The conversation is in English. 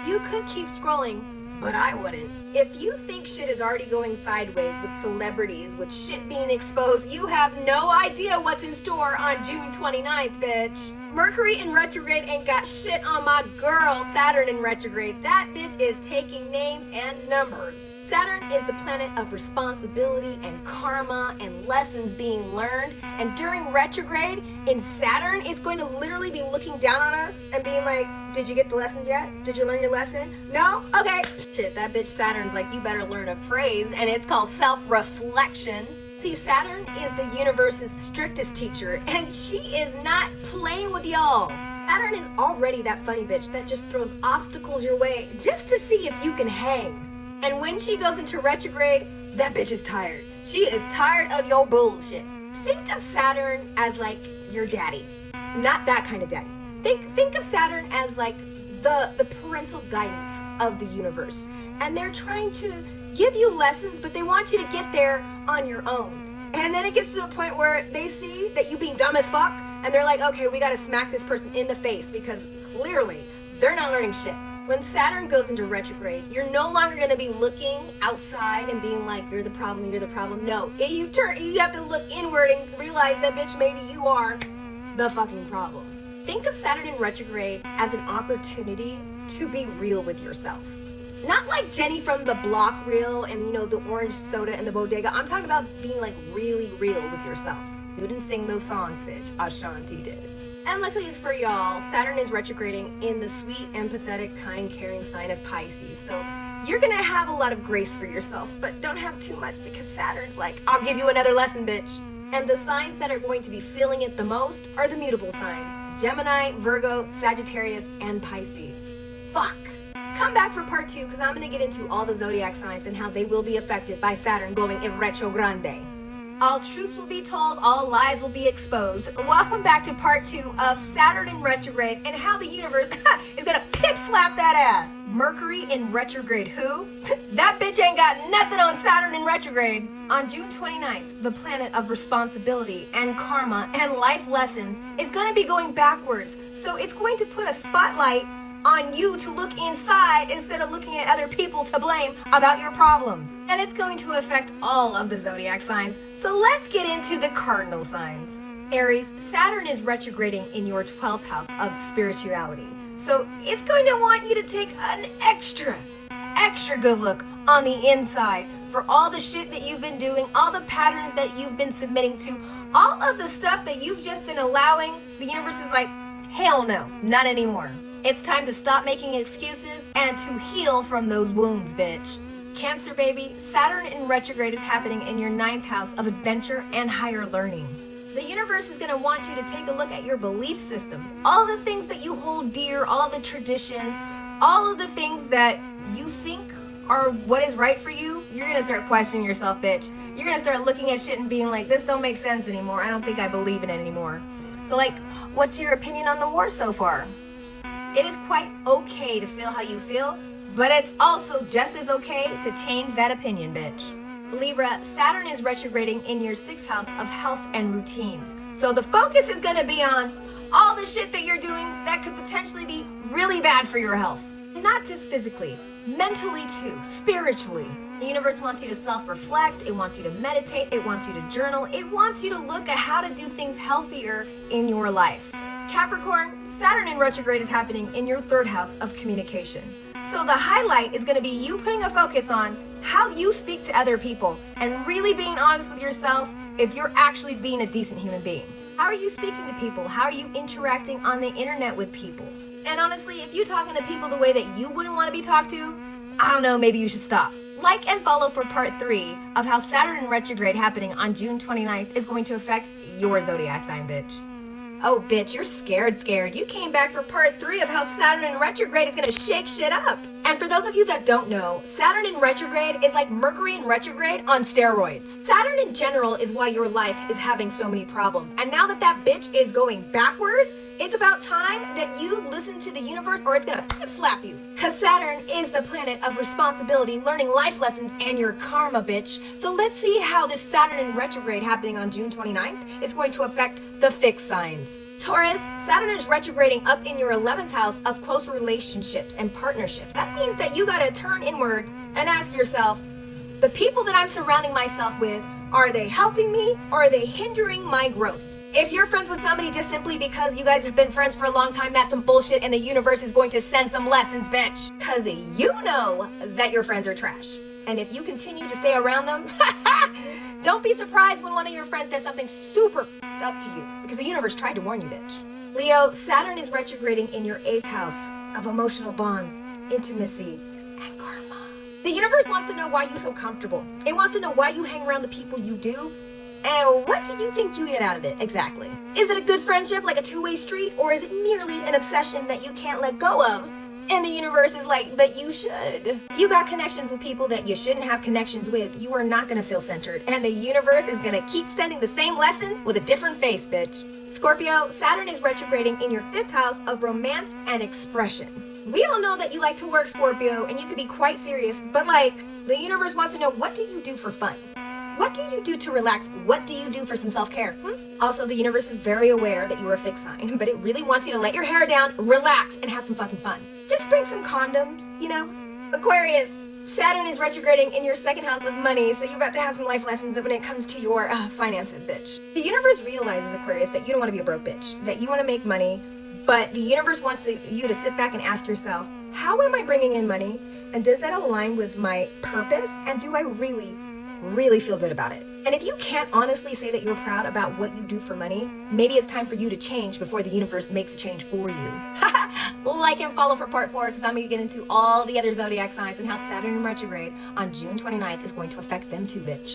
You could keep scrolling, but I wouldn't. If you think shit is already going sideways with celebrities, with shit being exposed, you have no idea what's in store on June 29th, bitch. Mercury in retrograde ain't got shit on my girl, Saturn in retrograde. That bitch is taking names and numbers. Saturn is the planet of responsibility and karma and lessons being learned. And during retrograde in Saturn, it's going to literally be looking down on us and being like, did you get the lesson yet? Did you learn your lesson? No? Okay. Shit, that bitch Saturn's like, you better learn a phrase, and it's called self-reflection. See, Saturn is the universe's strictest teacher, and she is not playing with y'all. Saturn is already that funny bitch that just throws obstacles your way just to see if you can hang. And when she goes into retrograde, that bitch is tired. She is tired of your bullshit. Think of Saturn as like your daddy. Not that kind of daddy. Think of Saturn as like the parental guidance of the universe. And they're trying to give you lessons, but they want you to get there on your own. And then it gets to the point where they see that you being dumb as fuck, and they're like, okay, we gotta smack this person in the face because clearly they're not learning shit. When Saturn goes into retrograde, you're no longer gonna be looking outside and being like, you're the problem, you're the problem. No, you have to look inward and realize that, bitch, maybe you are the fucking problem. Think of Saturn in retrograde as an opportunity to be real with yourself. Not like Jenny from the block real and, you know, the orange soda and the bodega. I'm talking about being like really real with yourself. You didn't sing those songs, bitch. Ashanti did. And luckily for y'all, Saturn is retrograding in the sweet, empathetic, kind, caring sign of Pisces. So you're gonna have a lot of grace for yourself, but don't have too much because Saturn's like, I'll give you another lesson, bitch. And the signs that are going to be feeling it the most are the mutable signs: Gemini, Virgo, Sagittarius, and Pisces. Fuck. Come back for part 2 because I'm going to get into all the zodiac signs and how they will be affected by Saturn going in retrograde. All truths will be told, all lies will be exposed. Welcome back to part 2 of Saturn in retrograde and how the universe is going to pip slap that ass. Mercury in retrograde who? That bitch ain't got nothing on Saturn in retrograde. On June 29th, the planet of responsibility and karma and life lessons is going to be going backwards. So it's going to put a spotlight on you to look inside instead of looking at other people to blame about your problems. And it's going to affect all of the zodiac signs. So let's get into the cardinal signs. Aries, Saturn is retrograding in your 12th house of spirituality. So it's going to want you to take an extra good look on the inside for all the shit that you've been doing, all the patterns that you've been submitting to, all of the stuff that you've just been allowing. The universe is like, hell no, not anymore. It's time to stop making excuses and to heal from those wounds, bitch. Cancer, baby, Saturn in retrograde is happening in your 9th house of adventure and higher learning. The universe is going to want you to take a look at your belief systems, all the things that you hold dear, all the traditions, all of the things that you think are what is right for you. You're going to start questioning yourself, bitch. You're going to start looking at shit and being like, this don't make sense anymore. I don't think I believe in it anymore. So like, what's your opinion on the war so far? It is quite okay to feel how you feel, but it's also just as okay to change that opinion, bitch. Libra, Saturn is retrograding in your 6th house of health and routines. So the focus is going to be on all the shit that you're doing that could potentially be really bad for your health. Not just physically, mentally too, spiritually. The universe wants you to self-reflect, it wants you to meditate, it wants you to journal, it wants you to look at how to do things healthier in your life. Capricorn, Saturn in retrograde is happening in your 3rd house of communication. So the highlight is going to be you putting a focus on how you speak to other people and really being honest with yourself if you're actually being a decent human being. How are you speaking to people? How are you interacting on the internet with people? And honestly, if you're talking to people the way that you wouldn't want to be talked to, I don't know, maybe you should stop. Like and follow for part 3 of how Saturn in retrograde happening on June 29th is going to affect your zodiac sign, bitch. Oh, bitch, you're scared. You came back for part 3 of how Saturn in retrograde is gonna shake shit up. And for those of you that don't know, Saturn in retrograde is like Mercury in retrograde on steroids. Saturn in general is why your life is having so many problems. And now that that bitch is going backwards, it's about time that you listen to the universe or it's gonna slap you. Cause Saturn is the planet of responsibility, learning life lessons, and your karma, bitch. So let's see how this Saturn in retrograde happening on June 29th is going to affect the fixed signs. Taurus, Saturn is retrograding up in your 11th house of close relationships and partnerships. That means that you gotta turn inward and ask yourself, the people that I'm surrounding myself with, are they helping me or are they hindering my growth? If you're friends with somebody just simply because you guys have been friends for a long time, that's some bullshit and the universe is going to send some lessons, bitch. Cause you know that your friends are trash. And if you continue to stay around them, don't be surprised when one of your friends does something super up to you, because the universe tried to warn you, bitch. Leo, Saturn is retrograding in your 8th house of emotional bonds, intimacy, and karma. The universe wants to know why you're so comfortable. It wants to know why you hang around the people you do. And what do you think you get out of it, exactly? Is it a good friendship, like a two-way street, or is it merely an obsession that you can't let go of? And the universe is like, but you should. If you got connections with people that you shouldn't have connections with, you are not gonna feel centered. And the universe is gonna keep sending the same lesson with a different face, bitch. Scorpio, Saturn is retrograding in your 5th house of romance and expression. We all know that you like to work, Scorpio, and you can be quite serious, but like, the universe wants to know, what do you do for fun? What do you do to relax? What do you do for some self-care? Also, the universe is very aware that you are a fixed sign, but it really wants you to let your hair down, relax, and have some fucking fun. Just bring some condoms, you know? Aquarius, Saturn is retrograding in your 2nd house of money, so you're about to have some life lessons when it comes to your finances, bitch. The universe realizes, Aquarius, that you don't want to be a broke bitch, that you want to make money, but the universe wants you to sit back and ask yourself, how am I bringing in money? And does that align with my purpose? And do I really feel good about it? And if you can't honestly say that you're proud about what you do for money, maybe it's time for you to change before the universe makes a change for you. Like and follow for part 4, because I'm going to get into all the other zodiac signs and how Saturn in retrograde on June 29th is going to affect them too, bitch.